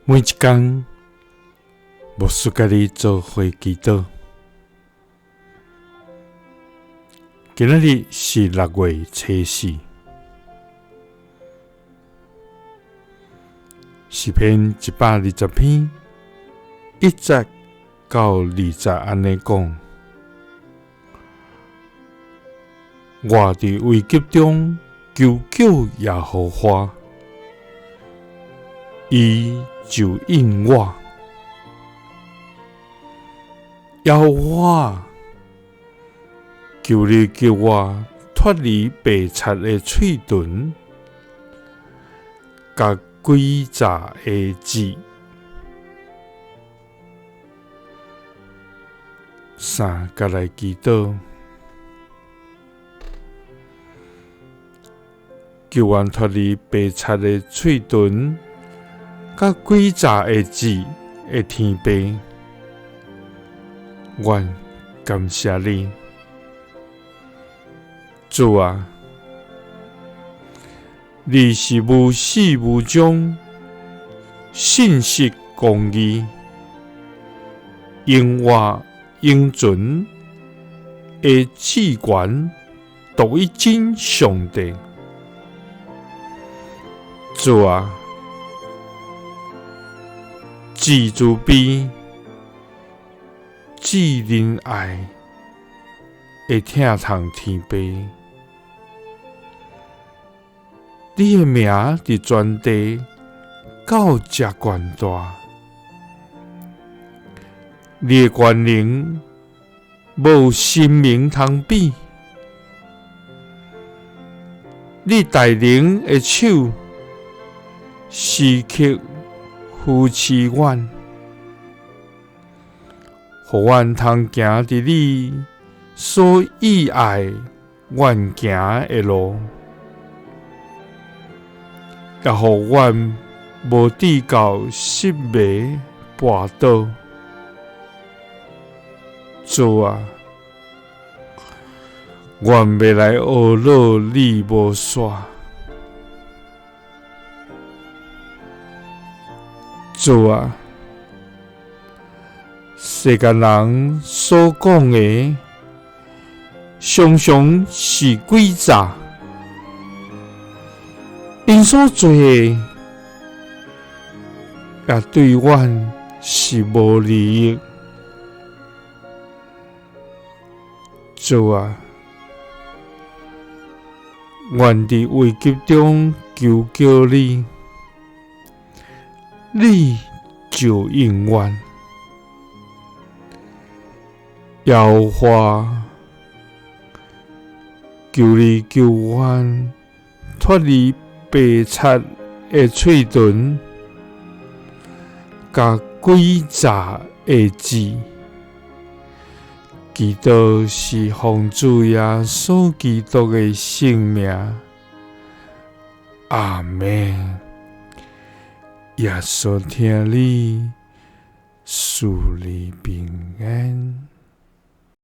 每一天，牧师甲你做伙祈祷。今仔日是6月初4，诗篇120篇1节到20安尼讲：我伫危急中求救耶和华，伊就应我。耶和华，求你救我脱离白贼的喙唇，甲诡诈的舌。3甲来祈祷，求阮脱离白贼的喙唇，甲诡诈的舌的天父，阮感谢你，主啊！你是无始无终、信实公义、永活永存的至高独一真上帝，主啊！至慈悲、至仁爱会疼痛天父，你的名伫全地到遮悬大，你的权能无神明通比，你大能的手时刻扶持阮，互阮通行伫你所喜爱阮行的路，也互阮无跌到失迷跋倒。主啊，阮要来学乐你无煞。主啊，世间人所讲的，常常是诡诈，因所做的也对阮是无利益。主啊，阮伫危急中求救你，你就应阮。耶和华，求你救阮脱离白贼的喙唇，甲诡诈的舌。祈祷是奉主耶稣基督的圣名，阿们。耶稣听你，赐你平安。